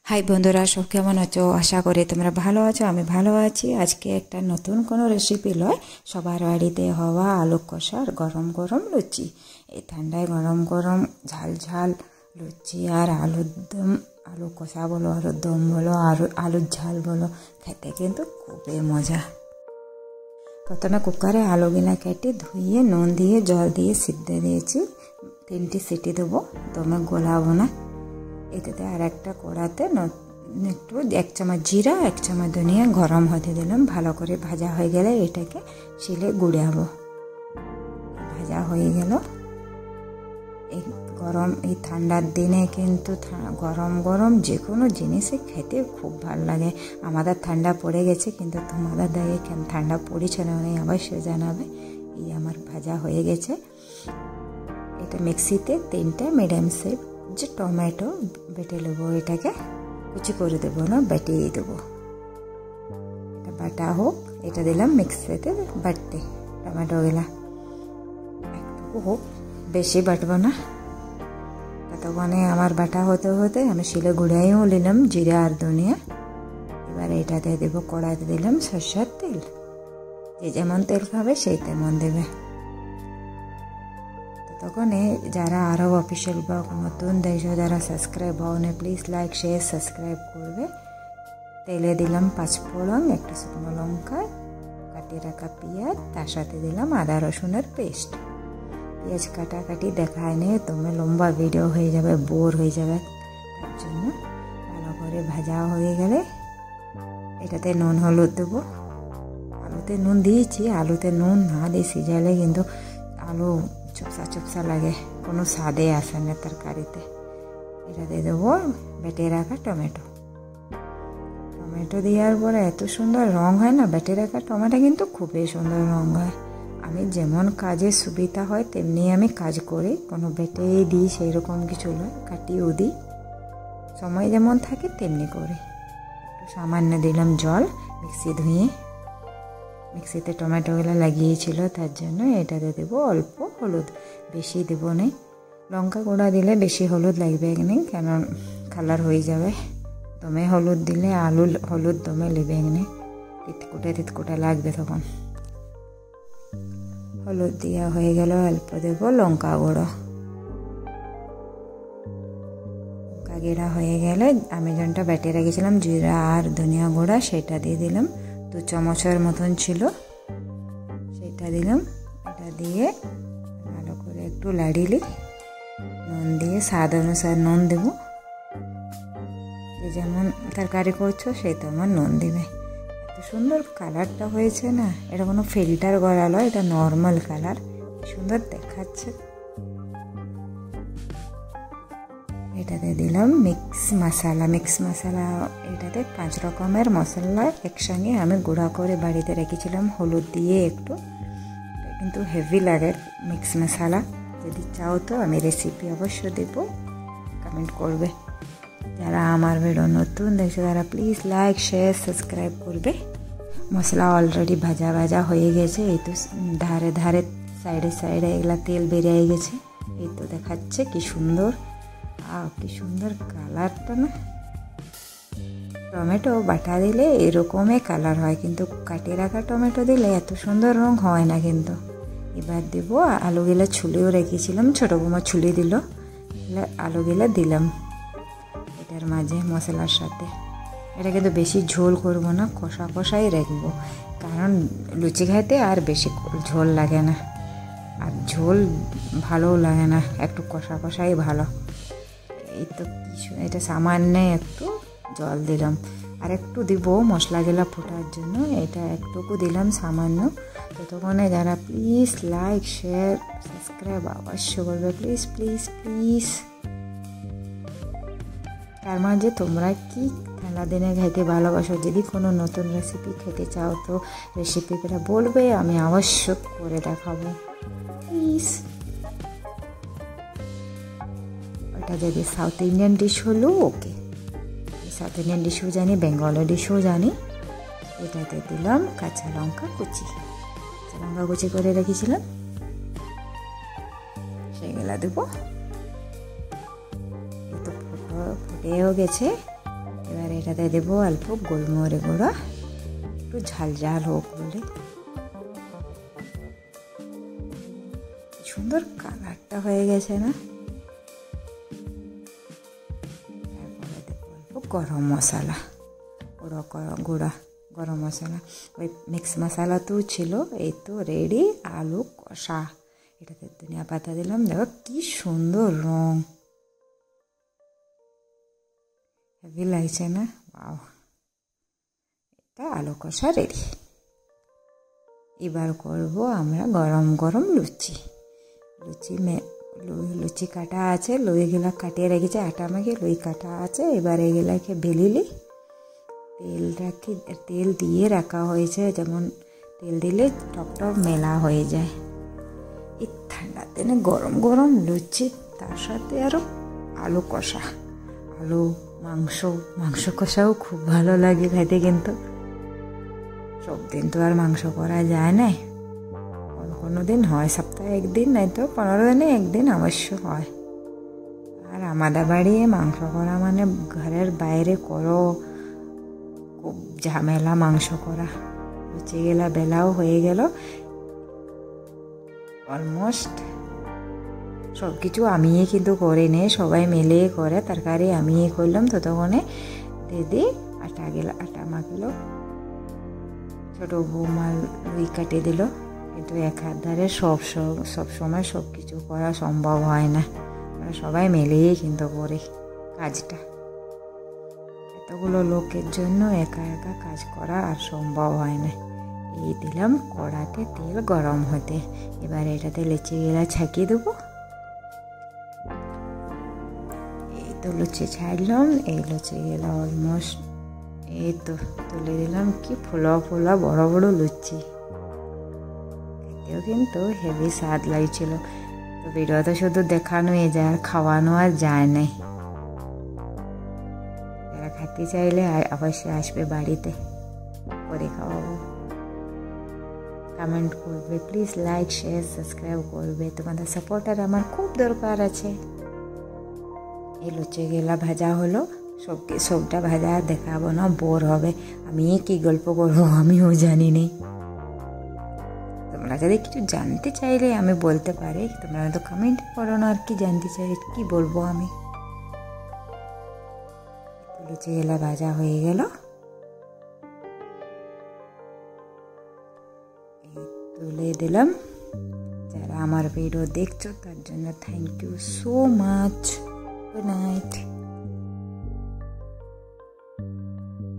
High বন্ধুরা, সব কেমন আছো? আশা করি তোমরা ভালো আছো। আমি ভালো আছি। আজকে একটা নতুন কোনো রেসিপি লয়, সবার বাড়িতে হওয়া আলু কষার গরম গরম লুচি। এই ঠান্ডায় গরম গরম ঝাল ঝাল লুচি আর আলুর দম, আলু কষা বলো, আলুর দম বলো, আর আলুর ঝাল বলো, খেতে কিন্তু খুবই মজা। প্রথমে কুকারে আলুগুলা কেটে ধুয়ে নুন দিয়ে জল দিয়ে সিদ্ধ দিয়েছি। 3টি সিটি দেবো, দমে গলাবো না। এটাতে আর একটা কড়াতে একটু 1 চামচ জিরা, 1 চামচ ধনিয়া গরম হতে দিলাম। ভালো করে ভাজা হয়ে গেলে এটাকে শিলে গুঁড়াবো। ভাজা হয়ে গেল। এই ঠান্ডার দিনে কিন্তু গরম গরম যে কোনো জিনিসই খেতে খুব ভালো লাগে। আমাদের ঠান্ডা পড়ে গেছে, কিন্তু তোমাদের দাগে কেন ঠান্ডা পড়েছে না অবশ্যই জানাবে। এই আমার ভাজা হয়ে গেছে। এটা মিক্সিতে 3টে মিডিয়াম সাইজ যে টমেটো বেটে নেবো। এটাকে কুচি করে দেবো না, বেটেই দেবো। এটা বাটা হোক, এটা দিলাম মিক্সিতে বাটতে। টমেটোগুলা একটু হোক, বেশি বাটবো না। ততক্ষণে আমার বাটা হতে হতে আমি শিলে গুঁড়াইও নিলাম জিরা আর ধনিয়া। এবার এটাতে দেবো, কড়াইতে দিলাম সরষের তেল। যে যেমন তেল খাবে সেই তেমন দেবে। তখন যারা আরও অফিসিয়াল বা নতুন দেখছো, যারা সাবস্ক্রাইব হও না, প্লিজ লাইক শেয়ার সাবস্ক্রাইব করবে। তেলে দিলাম 5 ফোড়ন, একটা শুকনো লঙ্কা, কাটিয়ে রাখা পেঁয়াজ, তার সাথে দিলাম আদা রসুনের পেস্ট। পেঁয়াজ কাটাকাটি দেখায় নেই, তুমি লম্বা ভিডিও হয়ে যাবে, বোর হয়ে যাবে। তার জন্য ভালো করে ভাজা হয়ে গেলে এটাতে নুন হলুদ দেবো। আলুতে নুন দিয়েছি, আলুতে নুন না দিয়ে সিজালে কিন্তু আলু চুপসা চুপসা লাগে, কোনো স্বাদে আসে না তরকারিতে। এটা দিয়ে দেবো বেটে রাখা টমেটো। টমেটো দেওয়ার পরে এত সুন্দর রং হয় না, বেটে রাখা টমেটো কিন্তু খুবই সুন্দর রং হয়। আমি যেমন কাজে সুবিধা হয় তেমনি আমি কাজ করি, কোনো বেটেই দিই সেই রকম কিছু নয়, কাটিয়েও দিই। সময় যেমন থাকে তেমনি করি। একটু সামান্য দিলাম জল, মিক্সি ধুয়ে। মিক্সিতে টমেটোগুলো লাগিয়েছিল, তার জন্য এটাতে দেবো অল্প হলুদ, বেশি দেবো না। লঙ্কা গুঁড়া দিলে বেশি হলুদ লাগবে না, কেন কালার হয়ে যাবে। দমে হলুদ দিলে আলু হলুদ দমে নেবে না, তিতকুটে লাগবে তখন। হলুদ দেওয়া হয়ে গেল, অল্প দেবো লঙ্কা গুঁড়ো। লঙ্কা গুঁড়া হয়ে গেলে আমি যেটা বেটে রেখেছিলাম জিরা আর ধনিয়া গুঁড়া, সেটা দিয়ে দিলাম। 2 চামচের মতন ছিল, সেটা দিলাম। এটা দিয়ে ভালো করে একটু লাড়িলি। নুন দিয়ে স্বাদ অনুসার নুন দেবো। যে যেমন তরকারি করছো সেই তেমন নুন দেবে। এত সুন্দর কালারটা হয়েছে না, এটা কোনো ফিল্টার করা নয়, এটা নর্মাল কালার, সুন্দর দেখাচ্ছে। এটাতে দিলাম মিক্স মশলা। এটাতে 5 রকমের মশলা একসঙ্গে আমি গুঁড়া করে বাড়িতে রেখেছিলাম, হলুদ দিয়ে একটু। কিন্তু হেভি লাগে মিক্স মশলা। যদি চাও তো আমি রেসিপি অবশ্য দেবো, কমেন্ট করবে। যারা আমার ভিডিও নতুন দেখছে তারা প্লিজ লাইক শেয়ার সাবস্ক্রাইব করবে। মশলা অলরেডি ভাজা হয়ে গেছে। এই তো ধারে ধারে সাইডে এগুলা তেল বেরিয়ে গেছে। এই তো দেখাচ্ছে কি সুন্দর, কি সুন্দর কালারটা না। টমেটো বাটা দিলে এরকমই কালার হয়, কিন্তু কাটিয়ে রাখা টমেটো দিলে এত সুন্দর রং হয় না কিন্তু। এবার দেবো আলুগুলা, ছুলেও রেখেছিলাম, ছোটো বৌমা ছুলে দিল। আলুগুলা দিলাম এটার মাঝে মশলার সাথে। এটা কিন্তু বেশি ঝোল করবো না, কষাই রাখবো, কারণ লুচি খাইতে আর বেশি ঝোল লাগে না, আর ঝোল ভালোও লাগে না, একটু কষাই ভালো। এই তো কিছু, এটা সামান্য একটু জল দিলাম, আর একটু দিব মশলাগুলা ফোটার জন্য। এটা একটুকু দিলাম সামান্য। ততক্ষণে যারা প্লিজ লাইক শেয়ার সাবস্ক্রাইব অবশ্য করবে, প্লিজ প্লিজ প্লিজ। তার মাঝে তোমরা কি ঠান্ডা দিনে খাইতে ভালোবাসো? যদি কোনো নতুন রেসিপি খেতে চাও তো রেসিপিটা বলবে, আমি অবশ্য করে দেখাবো, প্লিজ। ওটা যদি সাউথ ইন্ডিয়ান ডিশ হলো ওকে, সাউথ ইন্ডিয়ান ডিশও জানি, বেঙ্গলের ডিশও জানি। এটাতে দিলাম কাঁচা লঙ্কা কুচি করে রেখেছিলাম, সেগুলা দেবো। এই তো ফুটেও গেছে। এটাতে দেবো অল্প গোলমরিচ গুঁড়া, একটু ঝাল ঝাল হোক বলে। সুন্দর কালারটা হয়ে গেছে না? তারপরে দেবো অল্প গরম মশলা, গুঁড়া গরম মশলা। ওই মিক্স মশলা তো ছিল। এই তো রেডি আলু কষা। এটাতে ধনিয়া পাতা দিলাম, দেখো কি সুন্দর রং, হেভি লাগছে না? ওয়াও, এটা আলু কষা রেডি। এবার করব আমরা গরম গরম লুচি। লুচি কাটা আছে, লুইগুলা কাটিয়ে রেখেছে, আটা মাখিয়ে লুই কাটা আছে। এবার এগুলাকে বেলিলি, তেল দিয়ে রাখা হয়েছে, যেমন তেল দিলে টপ টপ মেলা হয়ে যায়। এই ঠান্ডার দিনে গরম গরম লুচি, তার সাথে আরও আলু কষা, আলু মাংস কষাও খুব ভালো লাগে খেতে। কিন্তু সব দিন তো আর মাংস করা যায় না, কোনো দিন হয়, সপ্তাহে একদিন, নাই তো 15 দিনে একদিন অবশ্য হয়। আর আমাদের বাড়ি মাংস করা মানে ঘরের বাইরে করো, খুব ঝামেলা মাংস করা। লুচি গেলা বেলাও হয়ে গেল, অলমোস্ট সব কিছু আমিই কিন্তু করে নে, সবাই মিলে করে। তরকারি আমিই করলাম। ততক্ষণে দিদি আটা মাখলো, ছোট বৌমা লুই কাটে দিল। কিন্তু এক হাত ধারে সব সময় সব কিছু করা সম্ভব হয় না, আমরা সবাই মিলেই কিন্তু করি কাজটা। এতগুলো লোকের জন্য একা একা কাজ করা আর সম্ভব হয় না। এই দিলাম কড়াতে তেল গরম হতে। এবার এটাতে লুচি গেলা ছাকিয়ে দেবো। এই তো লুচি ছাড়লাম, এই লুচি গেলা অলমোস্ট এই তো তুলে দিলাম। কি ফোলা ফোলা বড় বড় লুচি, খেতেও কিন্তু হেভি স্বাদ লাগছিল। তো ভিডিওতে শুধু দেখানোই যায়, আর খাওয়ানো আর যায় নাই। যারা খেতে চাইলে অবশ্যই আসবে বাড়িতে, করে খাওয়াবো। কমেন্ট করবে প্লিজ, লাইক শেয়ার সাবস্ক্রাইব করবে, তোমাদের সাপোর্টার আমার খুব দরকার আছে। এই লুচি গেলা ভাজা হলো, সবটা ভাজা দেখাবো না, বোর হবে। আমি কি গল্প করবো আমিও জানি নেই। তোমরা যদি কিছু জানতে চাইলে আমি বলতে পারি, তোমরা তো কমেন্ট করো না। আর কি জানতে চাই, কি বলবো আমি? লুচি গেলা ভাজা হয়ে গেল, তুলে দিলাম। যারা আমার ভিডিও দেখছো তার জন্য thank you so much. Good night.